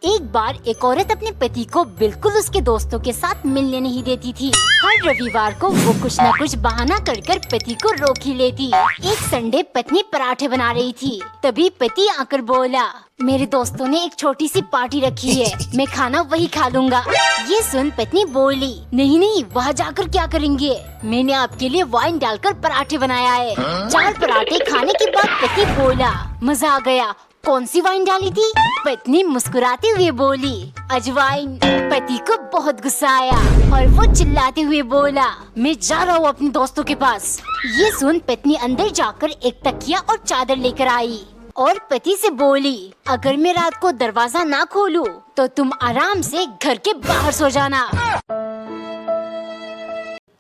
एक बार एक औरत अपने पति को बिल्कुल उसके दोस्तों के साथ मिलने नहीं देती थी। हर रविवार को वो कुछ न कुछ बहाना कर कर पति को रोक ही लेती। एक संडे पत्नी पराठे बना रही थी, तभी पति आकर बोला, मेरे दोस्तों ने एक छोटी सी पार्टी रखी है, मैं खाना वही खा लूंगा। ये सुन पत्नी बोली, नहीं नहीं, वहाँ जाकर क्या करेंगे, मैंने आपके लिए वाइन डालकर पराठे बनाया है। 4 पराठे खाने के बाद पति बोला, मजा आ गया, कौन सी वाइन डाली थी? पत्नी मुस्कुराते हुए बोली, अजवाइन। पति को बहुत गुस्सा आया और वो चिल्लाते हुए बोला, मैं जा रहा हूँ अपने दोस्तों के पास। ये सुन पत्नी अंदर जाकर एक तकिया और चादर लेकर आई और पति से बोली, अगर मैं रात को दरवाजा ना खोलूं तो तुम आराम से घर के बाहर सो जाना।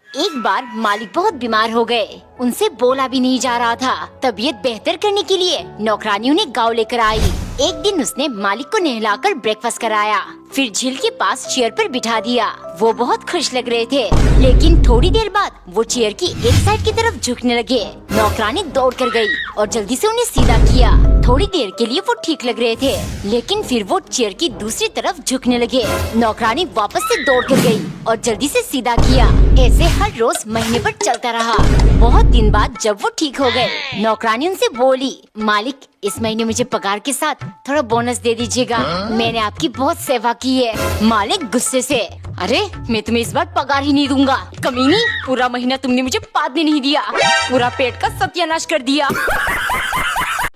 एक बार मालिक बहुत बीमार हो गए, उनसे बोला भी नहीं जा रहा था। तबीयत बेहतर करने के लिए नौकरानी उन्हें गाँव लेकर आई। एक दिन उसने मालिक को नहलाकर ब्रेकफास्ट कराया, फिर झील के पास चेयर पर बिठा दिया। वो बहुत खुश लग रहे थे, लेकिन थोड़ी देर बाद वो चेयर की एक साइड की तरफ झुकने लगे। नौकरानी दौड़ कर गई और जल्दी से उन्हें सीधा किया। थोड़ी देर के लिए वो ठीक लग रहे थे, लेकिन फिर वो चेयर की दूसरी तरफ झुकने लगे। नौकरानी वापस से दौड़ कर गई और जल्दी से सीधा किया। ऐसे हर रोज महीने भर चलता रहा। बहुत दिन बाद जब वो ठीक हो गए, नौकरानी उनसे बोली, मालिक इस महीने मुझे पगार के साथ थोड़ा बोनस दे दीजिएगा, मैंने आपकी बहुत सेवा की है। मालिक गुस्से से, अरे मैं तुम्हें इस बार पगार ही नहीं दूंगा, कमीनी, पूरा महीना तुमने मुझे पादने नहीं दिया, पूरा पेट का सत्यानाश कर दिया।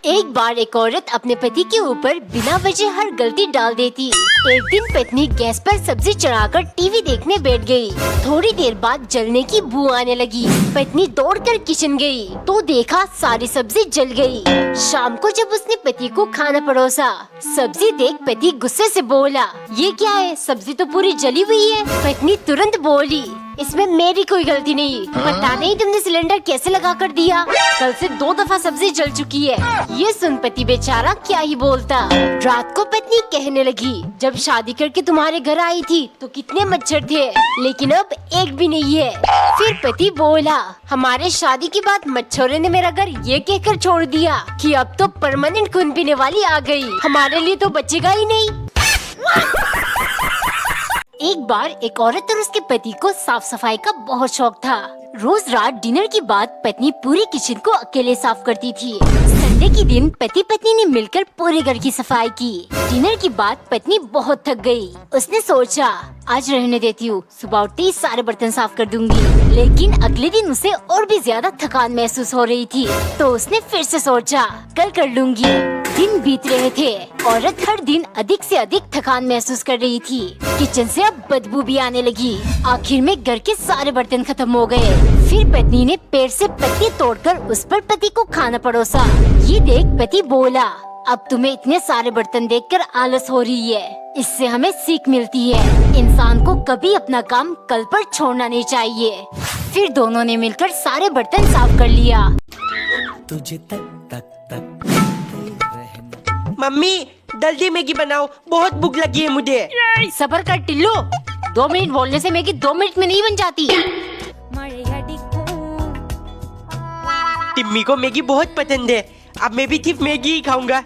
एक बार एक औरत अपने पति के ऊपर बिना वजह हर गलती डाल देती। एक दिन पत्नी गैस पर सब्जी चढ़ाकर टीवी देखने बैठ गई। थोड़ी देर बाद जलने की बू आने लगी। पत्नी दौड़कर किचन गई तो देखा सारी सब्जी जल गई। शाम को जब उसने पति को खाना परोसा, सब्जी देख पति गुस्से से बोला, ये क्या है, सब्जी तो पूरी जली हुई है। पत्नी तुरंत बोली, इसमें मेरी कोई गलती नहीं, पता नहीं तुमने सिलेंडर कैसे लगा कर दिया, कल से 2 दफा सब्जी जल चुकी है। ये सुन पति बेचारा क्या ही बोलता। रात को पत्नी कहने लगी, जब शादी करके तुम्हारे घर आई थी तो कितने मच्छर थे, लेकिन अब एक भी नहीं है। फिर पति बोला, हमारे शादी के बाद मच्छरों ने मेरा घर ये कहकर छोड़ दिया कि अब तो परमानेंट खून पीने वाली आ गई, हमारे लिए तो बचेगा ही नहीं। एक बार एक औरत और उसके पति को साफ सफाई का बहुत शौक था। रोज रात डिनर के बाद पत्नी पूरी किचन को अकेले साफ करती थी। संडे के दिन पति पत्नी ने मिलकर पूरे घर की सफाई की। डिनर के बाद पत्नी बहुत थक गई। उसने सोचा, आज रहने देती हूँ, सुबह उठते ही सारे बर्तन साफ कर दूंगी। लेकिन अगले दिन उसे और भी ज्यादा थकान महसूस हो रही थी, तो उसने फिर से सोचा, कल कर लूंगी। दिन बीत रहे थे, औरत हर दिन अधिक से अधिक थकान महसूस कर रही थी। किचन से अब बदबू भी आने लगी। आखिर में घर के सारे बर्तन खत्म हो गए। फिर पत्नी ने पेड़ से पत्ती तोड़कर उस पर पति को खाना परोसा। ये देख पति बोला, अब तुम्हें इतने सारे बर्तन देखकर आलस हो रही है, इससे हमें सीख मिलती है, इंसान को कभी अपना काम कल पर छोड़ना नहीं चाहिए। फिर दोनों ने मिलकर सारे बर्तन साफ कर लिया। तुझे तक मम्मी जल्दी मैगी बनाओ, बहुत भूख लगी है मुझे। सब्र कर टिल्लू, 2 मिनट बोलने से मैगी 2 मिनट में नहीं बन जाती। टिम्मी को मैगी बहुत पसंद है, अब मैं भी सिर्फ मैगी ही खाऊंगा।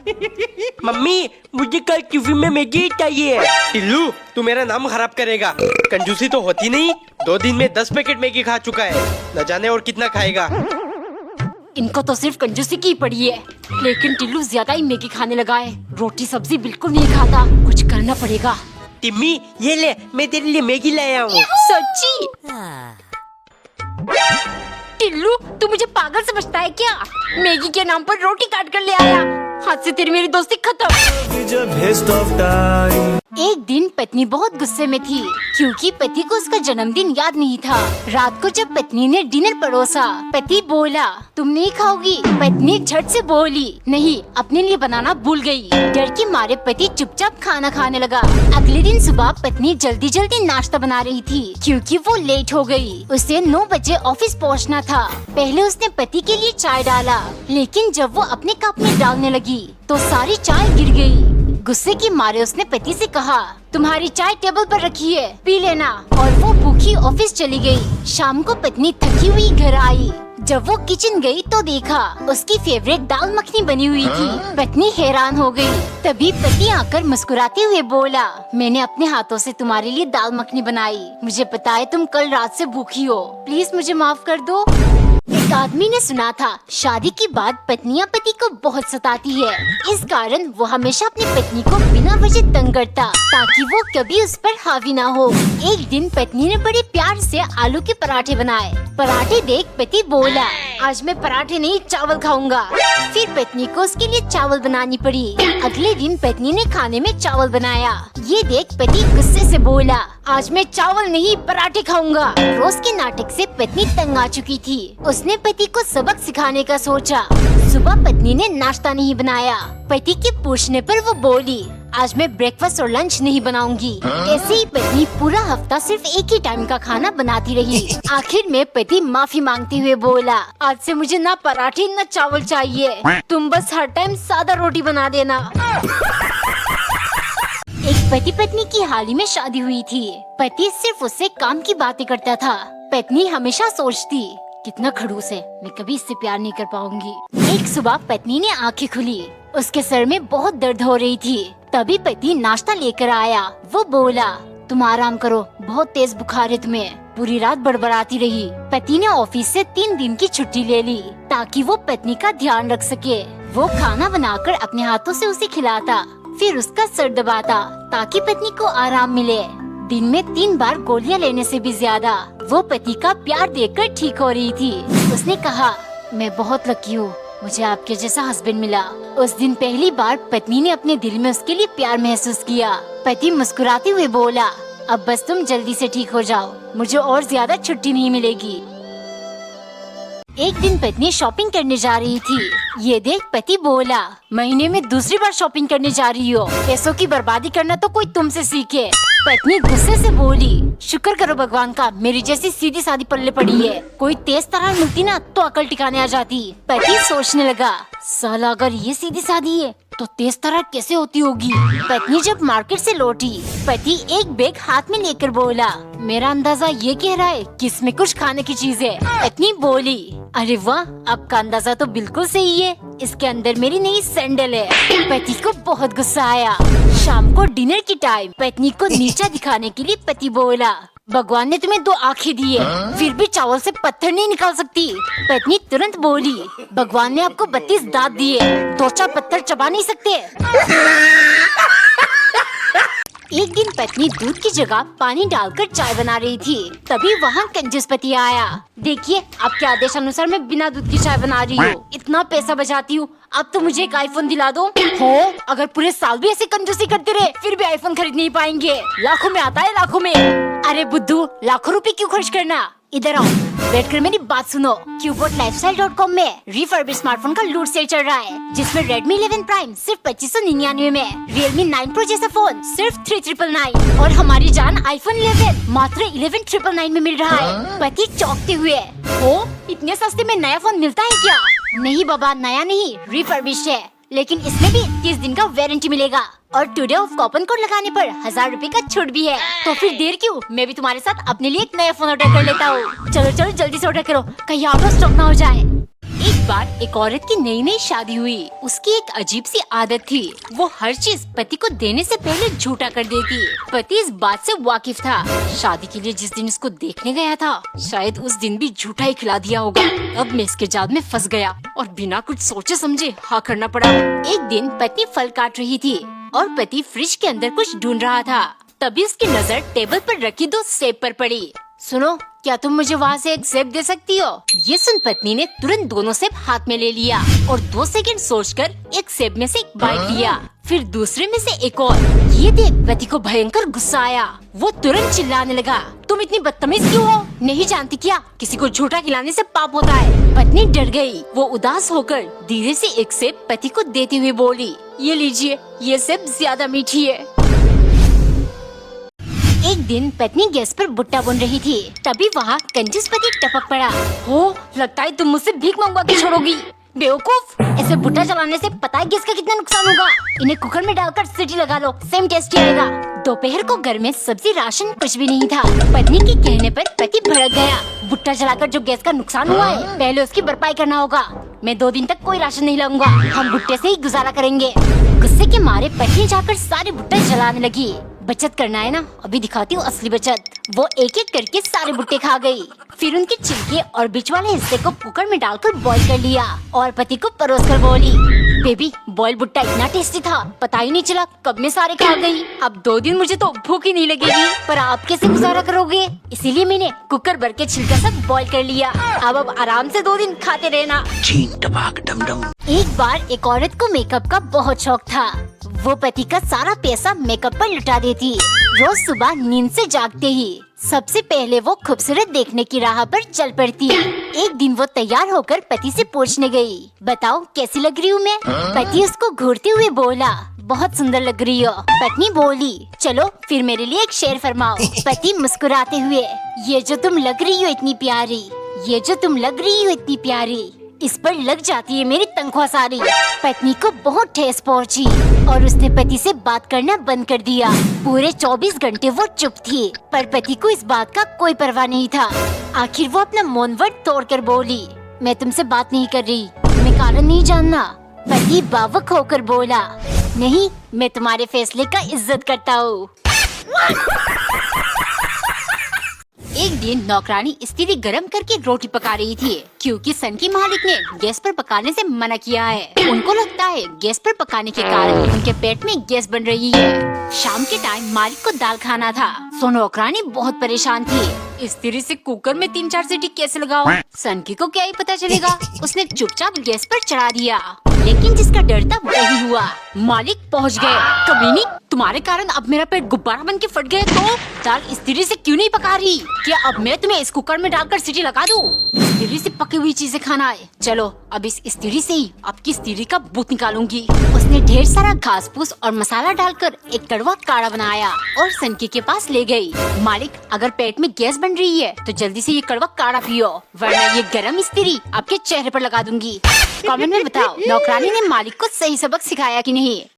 मम्मी मुझे कल टिफिन में मैगी ही चाहिए। टिल्लू तू मेरा नाम खराब करेगा, कंजूसी तो होती नहीं, 2 दिन में 10 पैकेट मैगी खा चुका है, न जाने और कितना खाएगा। इनको तो सिर्फ कंजूसी की पड़ी है, लेकिन टिल्लू ज्यादा ही मैगी खाने लगा है, रोटी सब्जी बिल्कुल नहीं खाता, कुछ करना पड़ेगा। टिम्मी ये ले, मैं तेरे लिए मैगी लाया हूँ। सच्ची? टिल्लू तू मुझे पागल समझता है क्या? मैगी के नाम पर रोटी काट कर ले आया, हाथ से तेरी मेरी दोस्ती खत्म। एक दिन पत्नी बहुत गुस्से में थी, क्योंकि पति को उसका जन्मदिन याद नहीं था। रात को जब पत्नी ने डिनर परोसा, पति बोला, तुम नहीं खाओगी? पत्नी झट से बोली, नहीं, अपने लिए बनाना भूल गई। डर के मारे पति चुपचाप खाना खाने लगा। अगले दिन सुबह पत्नी जल्दी जल्दी नाश्ता बना रही थी, क्योंकि वो लेट हो गई। उसे 9 बजे ऑफिस पहुंचना था। पहले उसने पति के लिए चाय डाला, लेकिन जब वो अपने कप में डालने लगी तो सारी चाय गिर गई। गुस्से के मारे उसने पति से कहा, तुम्हारी चाय टेबल पर रखी है, पी लेना। और वो भूखी ऑफिस चली गई। शाम को पत्नी थकी हुई घर आई। जब वो किचन गई तो देखा उसकी फेवरेट दाल मखनी बनी हुई थी। पत्नी हैरान हो गई। तभी पति आकर मुस्कुराते हुए बोला, मैंने अपने हाथों से तुम्हारे लिए दाल मखनी बनाई। मुझे पता है तुम कल रात से भूखी हो, प्लीज मुझे माफ कर दो। एक आदमी ने सुना था शादी के बाद पत्नियां पति को बहुत सताती है। इस कारण वो हमेशा अपनी पत्नी को बिना वजह तंग करता ताकि वो कभी उस पर हावी ना हो। एक दिन पत्नी ने बड़े प्यार से आलू के पराठे बनाए। पराठे देख पति बोला, आज मैं पराठे नहीं चावल खाऊंगा। फिर पत्नी को उसके लिए चावल बनानी पड़ी। अगले दिन पत्नी ने खाने में चावल बनाया। ये देख पति गुस्से से बोला, आज मैं चावल नहीं पराठे खाऊंगा। रोज के नाटक से पत्नी तंग आ चुकी थी। उसने पति को सबक सिखाने का सोचा। सुबह पत्नी ने नाश्ता नहीं बनाया। पति के पूछने पर वो बोली, आज मैं ब्रेकफास्ट और लंच नहीं बनाऊंगी। ऐसे ही पत्नी पूरा हफ्ता सिर्फ एक ही टाइम का खाना बनाती रही। आखिर में पति माफी मांगते हुए बोला, आज से मुझे ना पराठे न चावल चाहिए, तुम बस हर टाइम सादा रोटी बना देना। एक पति पत्नी की हाल ही में शादी हुई थी। पति सिर्फ उससे काम की बातें करता था। पत्नी हमेशा सोचती, कितना खड़ूस है, मैं कभी इससे प्यार नहीं कर पाऊंगी। एक सुबह पत्नी ने आंखें खुली। उसके सर में बहुत दर्द हो रही थी। तभी पति नाश्ता लेकर आया। वो बोला, तुम आराम करो, बहुत तेज बुखार है तुम्हें। पूरी रात बड़बड़ाती रही। पति ने ऑफिस से 3 दिन की छुट्टी ले ली ताकि वो पत्नी का ध्यान रख सके। वो खाना बनाकर अपने हाथों से उसे खिलाता, फिर उसका सर दबाता ताकि पत्नी को आराम मिले। दिन में 3 बार गोलियां लेने से भी ज्यादा वो पति का प्यार देखकर ठीक हो रही थी। उसने कहा, मैं बहुत लकी हूँ, मुझे आपके जैसा हस्बैंड मिला। उस दिन पहली बार पत्नी ने अपने दिल में उसके लिए प्यार महसूस किया। पति मुस्कुराते हुए बोला, अब बस तुम जल्दी से ठीक हो जाओ, मुझे और ज्यादा छुट्टी नहीं मिलेगी। एक दिन पत्नी शॉपिंग करने जा रही थी। ये देख पति बोला, महीने में दूसरी बार शॉपिंग करने जा रही हो, पैसों की बर्बादी करना तो कोई तुमसे सीखे। पत्नी गुस्से से बोली, शुक्र करो भगवान का मेरी जैसी सीधी सादी पल्ले पड़ी है। कोई तेज तरह मिलती ना तो अकल टिकाने आ जाती। पति सोचने लगा, साला अगर ये सीधी सादी है तो तेज तरह कैसे होती होगी। पत्नी जब मार्केट से लौटी, पति एक बैग हाथ में लेकर बोला, मेरा अंदाजा ये कह रहा है कि इसमें कुछ खाने की चीज है। पत्नी बोली, अरे वाह, आपका अंदाजा तो बिल्कुल सही है, इसके अंदर मेरी नई सैंडल है। पति को बहुत गुस्सा आया। शाम को डिनर की टाइम पत्नी को नीचा दिखाने के लिए पति बोला, भगवान ने तुम्हें 2 आँखें दी है, फिर भी चावल से पत्थर नहीं निकाल सकती। पत्नी तुरंत बोली, भगवान ने आपको 32 दांत दिए, 2-4 पत्थर चबा नहीं सकते। एक दिन पत्नी दूध की जगह पानी डालकर चाय बना रही थी। तभी वहाँ कंजूस पति आया। देखिए, आपके आदेश अनुसार मैं बिना दूध की चाय बना रही हूँ, इतना पैसा बचाती हूँ, अब तो मुझे एक आईफोन दिला दो। हो, अगर पूरे साल भी ऐसे कंजूसी करते रहे फिर भी आईफोन खरीद नहीं पाएंगे। लाखों में आता है, लाखों में। अरे बुद्धू, लाखों रुपए क्यों खर्च करना, इधर आओ, बैठकर मेरी बात सुनो। QubeBotLifestyle.com में रिफर्बिश स्मार्टफोन का लूट सेल चल रहा है, जिसमें Redmi 11 Prime सिर्फ 2599 में, Realme 9 Pro जैसा फोन सिर्फ 3999 और हमारी जान iPhone 11 मात्र 11999 में मिल रहा है। पति चौंकते हुए, ओ, इतने सस्ते में नया फोन मिलता है क्या? नहीं बाबा, नया नहीं, रिफर्बिश है, लेकिन इसमें भी 30 दिन का वारंटी मिलेगा और टुडे ऑफ कूपन कोड लगाने पर 1000 रुपए का छूट भी है। तो फिर देर क्यों, मैं भी तुम्हारे साथ अपने लिए एक नया फोन ऑर्डर कर लेता हूँ। चलो चलो जल्दी से ऑर्डर करो, कहीं आउट ऑफ स्टॉक ना हो जाए। एक बार एक औरत की नई नई शादी हुई। उसकी एक अजीब सी आदत थी, वो हर चीज पति को देने से पहले झूठा कर देती। पति इस बात से वाकिफ था। शादी के लिए जिस दिन इसको देखने गया था, शायद उस दिन भी झूठा ही खिला दिया होगा। अब मैं इसके जाल में फंस गया और बिना कुछ सोचे समझे हाँ करना पड़ा। एक दिन पत्नी फल काट रही थी और पति फ्रिज के अंदर कुछ ढूंढ रहा था। तभी उसकी नजर टेबल पर रखी 2 सेब पर पड़ी। सुनो, क्या तुम मुझे वहाँ से एक सेब दे सकती हो? ये सुन पत्नी ने तुरंत दोनों सेब हाथ में ले लिया और 2 सेकंड सोचकर एक सेब में से एक बाइट लिया, फिर दूसरे में से एक और। ये देख पति को भयंकर गुस्सा आया। वो तुरंत चिल्लाने लगा, तुम इतनी बदतमीज क्यों हो? नहीं जानती क्या, किसी को झूठा खिलाने से पाप होता है। पत्नी डर गई। वो उदास होकर धीरे से एक सेब पति को देते हुए बोली, ये लीजिए, ये सेब ज्यादा मीठी है। एक दिन पत्नी गैस पर भुट्टा बुन रही थी। तभी वहाँ कंजूस पति टपक पड़ा। हो, लगता है तुम मुझसे भीख मंगवा के छोड़ोगी। बेवकूफ, ऐसे भुट्टा चलाने से पता है गैस का कितना नुकसान होगा। इन्हें कुकर में डालकर सीटी लगा लो, सेम टेस्टी आएगा। दोपहर को घर में सब्जी राशन कुछ भी नहीं था। पत्नी के कहने पर पति भड़क गया। भुट्टा जलाकर जो गैस का नुकसान हुआ है, पहले उसकी भरपाई करना होगा। मैं 2 दिन तक कोई राशन नहीं लाऊंगा, हम भुट्टे से ही गुजारा करेंगे। गुस्से के मारे पत्नी जाकर सारे भुट्टे जलाने लगी। बचत करना है ना, अभी दिखाती हूँ असली बचत। वो एक एक करके सारे भुट्टे खा गई। फिर उनके छिलके और बीच वाले हिस्से को कुकर में डालकर बॉईल कर लिया और पति को परोस कर बोली, बेबी बॉयल भुट्टा इतना टेस्टी था, पता ही नहीं चला कब में सारे खा गई। अब 2 दिन मुझे तो भूख ही नहीं लगेगी, पर आप कैसे गुजारा करोगे? इसीलिए मैंने कुकर भर के छिलका सब बॉईल कर लिया। अब आराम से 2 दिन खाते रहना। एक बार एक औरत को मेकअप का बहुत शौक था। वो पति का सारा पैसा मेकअप पर लुटा देती। रोज सुबह नींद से जागते ही सबसे पहले वो खूबसूरत देखने की राह पर चल पड़ती। एक दिन वो तैयार होकर पति से पूछने गई, बताओ कैसी लग रही हूँ मैं? पति उसको घूरते हुए बोला, बहुत सुंदर लग रही हो। पत्नी बोली, चलो फिर मेरे लिए एक शेर फरमाओ। पति मुस्कुराते हुए, ये जो तुम लग रही हो इतनी प्यारी, ये जो तुम लग रही हो इतनी प्यारी, इस पर लग जाती है मेरी तनख्वाह सारी। पत्नी को बहुत ठेस पहुंची और उसने पति से बात करना बंद कर दिया। पूरे 24 घंटे वो चुप थी, पर पति को इस बात का कोई परवाह नहीं था। आखिर वो अपना मौन व्रत तोड़कर बोली, मैं तुमसे बात नहीं कर रही, मैं कारण नहीं जानना। पति बावक होकर बोला, नहीं, मैं तुम्हारे फैसले का इज्जत करता हूँ। एक दिन नौकरानी स्थिति गरम करके रोटी पका रही थी, क्योंकि सन की मालिक ने गैस पर पकाने से मना किया है। उनको लगता है गैस पर पकाने के कारण उनके पेट में गैस बन रही है। शाम के टाइम मालिक को दाल खाना था, तो नौकरानी बहुत परेशान थी। स्त्री से कुकर में 3-4 सीटी कैसे लगाओ? सनकी को क्या ही पता चलेगा। उसने चुपचाप गैस पर चढ़ा दिया, लेकिन जिसका डर था वही हुआ। मालिक पहुंच गए। कमीनी, तुम्हारे कारण अब मेरा पेट गुब्बारा बन के फट गया। तो दाल स्त्री से क्यों नहीं पका रही? क्या अब मैं तुम्हें इस कुकर में डालकर सीटी लगा दूं? स्त्री से पकी हुई चीजें खाना है। चलो अब इस स्त्री से ही आपकी स्त्री का भूत निकालूंगी। उसने ढेर सारा घास फूस और मसाला डालकर एक कड़वा काढ़ा बनाया और सनकी के पास ले गई। मालिक, अगर पेट में गैस बन रही है तो जल्दी से ये कड़वा काढ़ा पियो, वरना ये गरम स्त्री आपके चेहरे पर लगा दूंगी। कमेंट में बताओ, नौकरानी ने मालिक को सही सबक सिखाया कि नहीं।